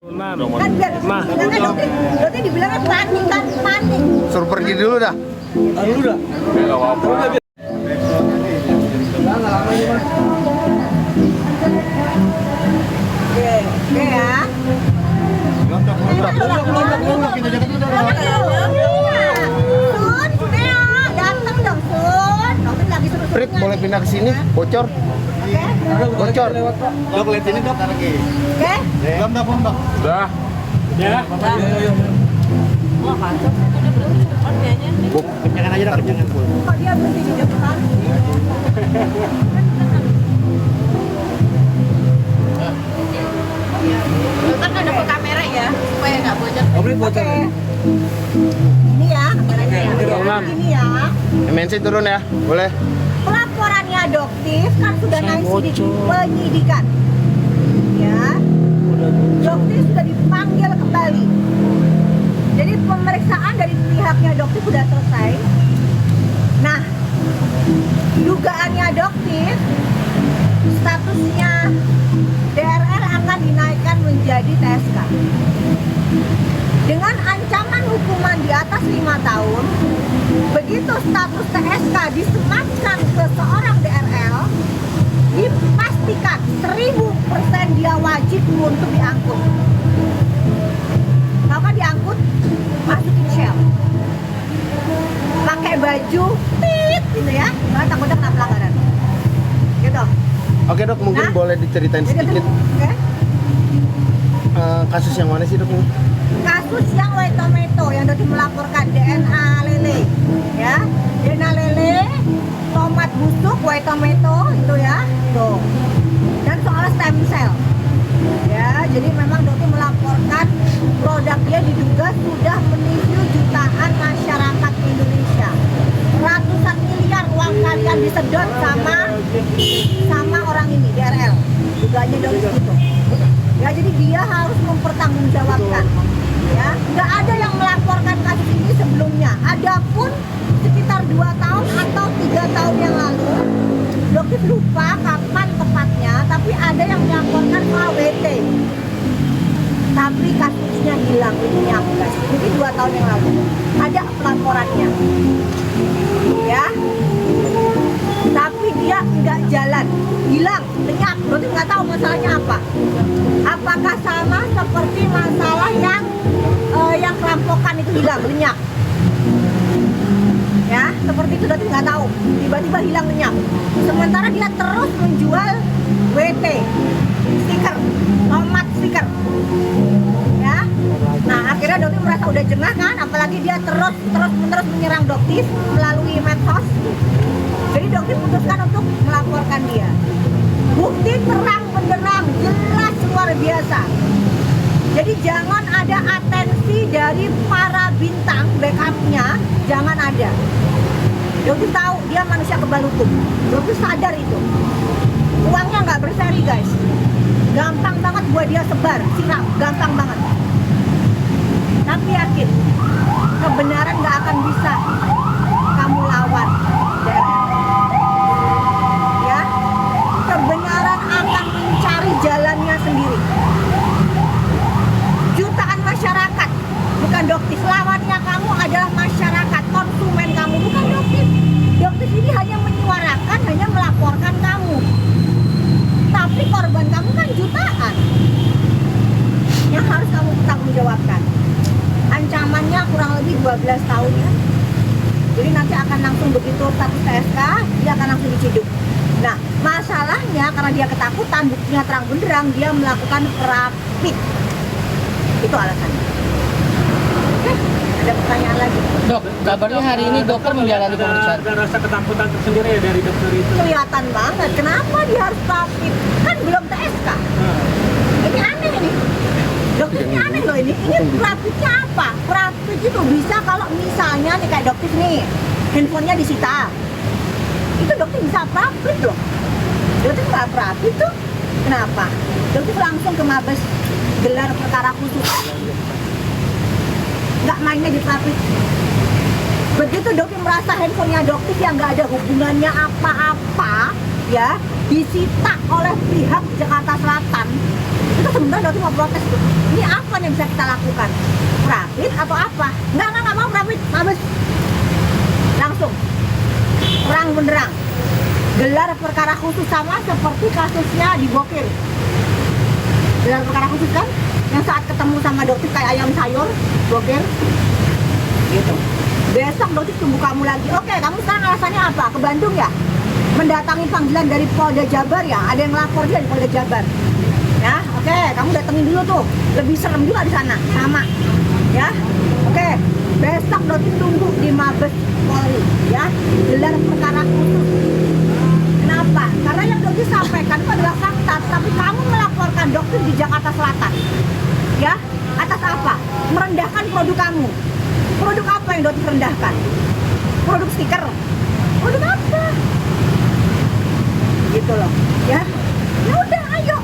Kan biar bilangnya Doti dibilangnya panik kan, panik. Suruh pergi dulu dah. Dulu dah. Enggak apa-apa. Oke ya. Sun, datang dong Sun. Doti lagi suruh. Prit, boleh pindah ke sini? Bocor. Bocor. Dok, lihat sini dok. Oke. Belum dok, belum dok. Udah. Ya. Kenyangan aja dok, kenyangan full. Kok dia berhenti di depan? Kan ada ke kamera ya, supaya nggak bocor. Oke, bocor. Ini ya kameranya ya. Ini ya. MNC turun ya, boleh. Pelaporannya adoptif kan sudah naik penyidikan. Ya. Adoptif sudah dipanggil kembali. Jadi pemeriksaan dari pihaknya adoptif sudah selesai. Nah, dugaannya adoptif, statusnya DRL akan dinaikkan menjadi TSK. Dengan ancaman hukuman di atas 5 tahun, begitu status TSK disematkan ke seorang DRL, dipastikan 1000% dia wajib untuk diangkut. Kalau kan diangkut, masukin shell, pakai baju tit gitu ya, karena takutnya kena pelanggaran. Gitu. Oke dok, mungkin Nah, boleh diceritain sedikit Oke. kasus yang mana sih dok ini? Kasus yang White Tomato yang Doti melaporkan DNA lele, ya, DNA lele, tomat busuk, White Tomato itu ya, tuh, dan soal stem cell, ya, jadi memang Doti melaporkan produk dia diduga sudah menipu jutaan masyarakat Indonesia, ratusan miliar uang kalian disedot sama orang ini DRL, dugaannya Doti gitu. Ya, jadi dia harus mempertanggungjawabkan. Ya, nggak ada yang melaporkan kasus ini sebelumnya. Adapun sekitar 2 tahun atau 3 tahun yang lalu, Dokter lupa kapan tepatnya, tapi ada yang melaporkan KWT. Tapi kasusnya hilang, lenyap guys. Jadi 2 tahun yang lalu ada pelaporannya. Ya. Tapi dia nggak jalan, hilang, lenyap. Berarti nggak tahu masalahnya apa. Apakah sama seperti masalah yang perampokan itu hilang, lenyap? Ya, seperti itu berarti nggak tahu. Tiba-tiba hilang, lenyap. Sementara dia terus menjual WT, stiker, tomat stiker. Ya. Nah, akhirnya Doti merasa udah jengah kan, apalagi dia terus menyerang Doktif melalui medsos. Jadi Doktif putuskan untuk melaporkan dia. Bukti terang benderang, jelas luar biasa. Jadi jangan ada atensi dari para bintang backupnya, jangan ada. Doktif tahu dia manusia kebal hukum. Doktif sadar itu. Uangnya nggak berseri guys. Gampang banget buat dia sebar, siram, gampang banget. Tapi yakin, kebenaran nggak akan bisa kamu lawan. Ya, kebenaran akan mencari jalannya sendiri. Jutaan masyarakat, bukan Doktif. Lawannya kamu adalah masyarakat, konsumen kamu, bukan Doktif. Doktif ini hanya menyuarakan, hanya melaporkan kamu. Tapi korban kamu kan jutaan. Yang harus kamu tanggung jawabkan. Ancamannya kurang lebih 12 tahun ya. Jadi nanti akan langsung begitu status TSK, dia akan langsung diciduk. Nah, masalahnya karena dia ketakutan, buktinya terang benderang, dia melakukan rapid. Itu alasannya. Oke, ada pertanyaan lagi? Dok, kabarnya hari ini dokter menjalani pemeriksaan. Ada rasa ketakutan tersendiri ya dari dokter itu. Kelihatan banget, kenapa dia harus rapid? Kan belum TSK. Ini aneh ini. Dokter ini aneh loh ini. Ini rapidnya apa? Rapid itu bisa kalau misalnya nih kayak dokter nih, handphonenya disita. Itu dokter bisa rapid loh. Dokter nggak rapid tuh. Kenapa? Dokter langsung ke Mabes gelar perkara khusus. Nggak mainnya di rapid. Begitu dokter merasa handphonenya dokter yang nggak ada hubungannya apa-apa, ya disita oleh pihak Jakarta Selatan, Itu sebenarnya dokter mau protes tuh. Ini apa yang bisa kita lakukan? Rapid atau apa? Nggak mau rapid, habis. Langsung terang benderang gelar perkara khusus, sama seperti kasusnya di Bokir. Gelar perkara khusus kan, yang saat ketemu sama dokter kayak ayam sayur, Bokir gitu. Besok dokter tunggu kamu lagi. Oke, kamu sekarang alasannya apa? Ke Bandung ya? Mendatangi panggilan dari Polda Jabar ya? Ada yang lapor dia di Polda Jabar ya? Oke, kamu datengin dulu tuh. Lebih serem juga di sana, sama ya. Oke, besok dokter tunggu di Mabes Polri ya, gelar perkara khusus. Kenapa? Karena yang dokter sampaikan itu adalah fakta, tapi kamu melaporkan dokter di Jakarta Selatan ya, atas apa? Merendahkan produk kamu. Produk apa yang dokter rendahkan? Produk stiker? Produk apa? Gitu loh ya. Ya udah, ayo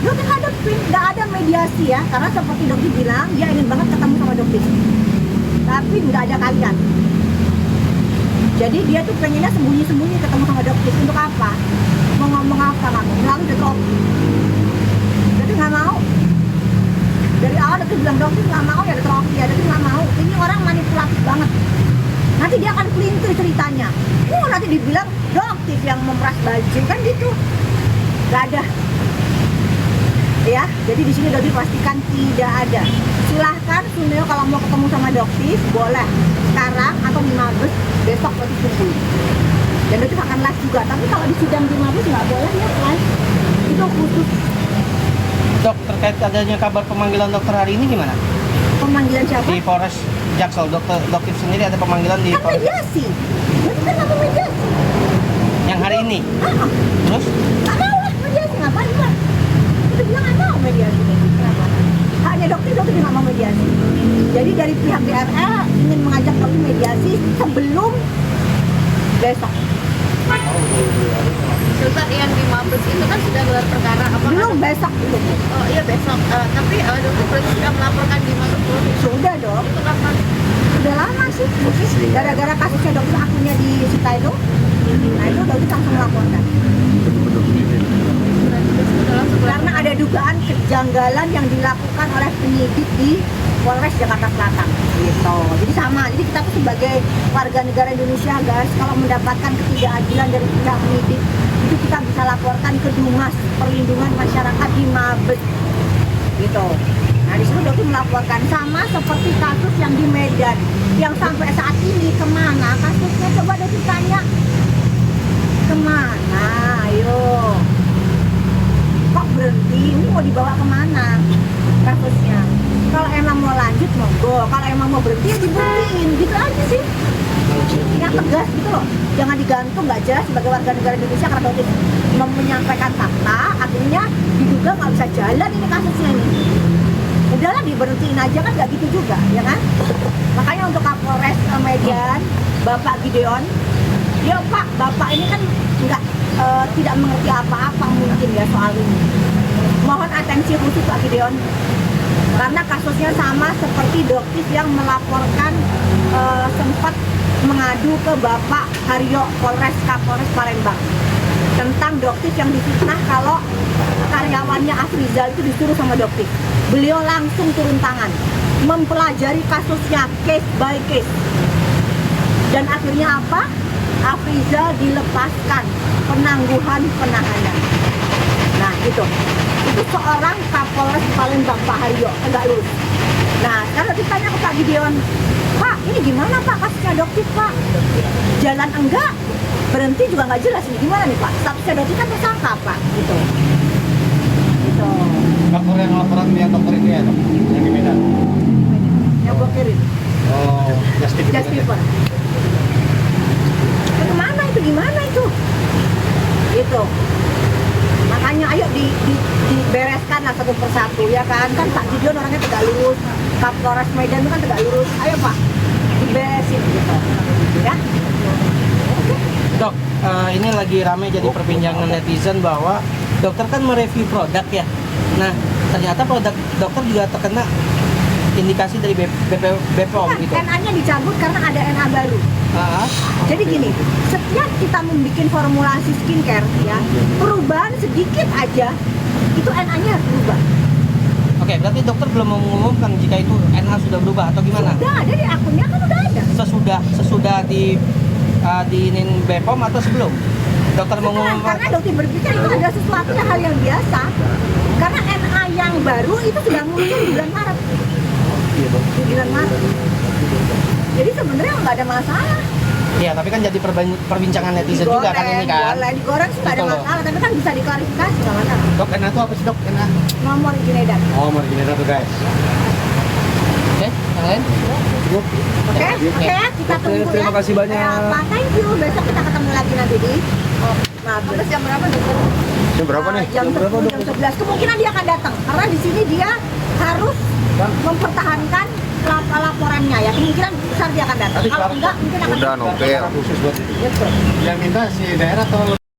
dokter hadapin, nggak ada mediasi ya, karena seperti dokter bilang dia ingin banget ketemu sama dokter, tapi nggak ada kalian. Jadi dia tuh pengennya sembunyi-sembunyi ketemu sama dokter. Untuk apa? Mau ngomong apa kamu? Lalu udah drop. Dokter nggak mau. Dari awal dokter bilang dokter nggak mau ya, dokter oke ya, dokter nggak mau. Ini orang manipulatif banget. Nanti dia akan pelintir ceritanya. Nanti dibilang dokter yang memeras baju kan gitu. Gak ada. Ya, jadi di sini dokter pastikan tidak ada. Silahkan Suneo kalau mau ketemu sama dokter boleh sekarang atau di Mabes, besok dokter tunggu. Dan dokter akan live juga. Tapi kalau di sidang di Mabes nggak boleh ya live. Itu khusus. Dok, terkait adanya kabar pemanggilan dokter hari ini gimana? Pemanggilan siapa? Di Polres Jaksel, dokter sendiri ada pemanggilan di Kan Polres mediasi. Dokter kan apa mediasi? yang hari ini. Terus? Nggak mau lah mediasi, ngapain lah? Kita bilang nggak mau mediasi. Kenapa? Hanya dokter nggak mau mediasi. Jadi dari pihak DRL ingin mengajak dokter mediasi sebelum besok. Sultan yang di Mabes itu kan sudah gelar perkara apa? Belum, besok belum. Oh iya besok. Tapi dokter berarti sudah melaporkan di Mabes Polri. Sudah dong. Itu kapan? Udah lama sih. Gara-gara kasusnya dokter akunnya disita itu. Nah itu dokter langsung melaporkan. Berarti besok sudah langsung Karena ada dugaan kejanggalan yang dilakukan oleh penyidik di Polres Jakarta Selatan gitu. Jadi sama, jadi kita tuh sebagai warga negara Indonesia guys, kalau mendapatkan ketidakadilan dari pihak penyidik itu kita bisa laporkan ke Dumas Perlindungan Masyarakat di Mabes gitu. Nah di situ dokter melaporkan, sama seperti kasus yang di Medan yang sampai saat ini kemana kasusnya, coba dokter tanya kemana, ayo kok berhenti, ini mau dibawa kemana kasusnya. Kalau emang mau lanjut monggo, kalau emang mau berhenti ya diberhentiin, gitu aja sih. Yang tegas gitu loh, jangan digantung nggak jelas sebagai warga negara Indonesia karena dokter menyampaikan fakta, akhirnya diduga nggak bisa jalan ini kasusnya ini. Udahlah diberhentiin aja kan, nggak gitu juga, ya kan? Makanya untuk Kapolres Medan, Bapak Gideon, ya Pak, Bapak ini kan nggak tidak mengerti apa-apa mungkin ya soal ini. Mohon atensi khusus Pak Gideon, karena kasusnya sama seperti dokter yang melaporkan sempat mengadu ke Bapak Haryo Kapolres Palembang tentang dokter yang difitnah kalau karyawannya Afrizal itu disuruh sama dokter. Beliau langsung turun tangan mempelajari kasusnya case by case, dan akhirnya apa? Afrizal dilepaskan penangguhan penahanan. Nah itu seorang Kapolres Palembang, Pak Haryo, tegak lurus. Nah kalau ditanya ke Pak Gideon, Pak ini gimana Pak kasusnya dokter Pak? Jalan enggak, berhenti juga nggak jelas, ini gimana nih Pak? Statusnya dokter kan tersangka Pak, gitu. Gitu. Laporan yang dokter ini ya, dok? Yang di Medan. Yang Bokirin. Oh, just Paper. Kemana itu? Gimana itu? Gitu. Makanya ayo dibereskan lah satu persatu ya kan. Kan Pak Gideon orangnya tegak lurus, Kapolres Medan itu kan tegak lurus. Ayo Pak, diberesin gitu. Ya. Dok, ini lagi rame jadi perbincangan netizen bahwa dokter kan mereview produk ya. Nah, ternyata produk dokter juga terkena indikasi dari BPOM gitu. NA-nya dicabut karena ada NA baru. Jadi gini, setiap kita membuat formulasi skincare ya, perubahan sedikit aja itu NA-nya harus berubah. Oke, berarti dokter belum mengumumkan jika itu NA sudah berubah atau gimana? Sudah ada di akunnya kan udah ada. Sesudah di BPOM atau sebelum? Dokter Sekarang, mengumumkan. karena dokter berpikir itu adalah sesuatu yang hal yang biasa. Karena NA yang baru itu sudah muncul di bulan Maret. Di bulan Maret. Jadi sebenarnya nggak ada masalah. Iya, tapi kan jadi perbincangan netizen juga kan ini kan. Boleh digoreng sih nggak ada Gitu loh. masalah, tapi kan bisa diklarifikasi nggak masalah. Dok, NA itu apa sih dok? NA? Nomor izin edar. Oh, mau gini tuh guys. Oke, yang lain? Cukup. Oke, kita tunggu ya. terima kasih banyak. Pak, thank you. Besok kita ketemu lagi nanti di Terus jam berapa dokter? Jam berapa nih? Jam 10, jam 11. Kemungkinan dia akan datang karena di sini dia harus mempertahankan laporannya ya. Kemungkinan besar dia akan datang. Kalau enggak mungkin akan Udah nopel. Khusus buat Betul. yang minta si daerah atau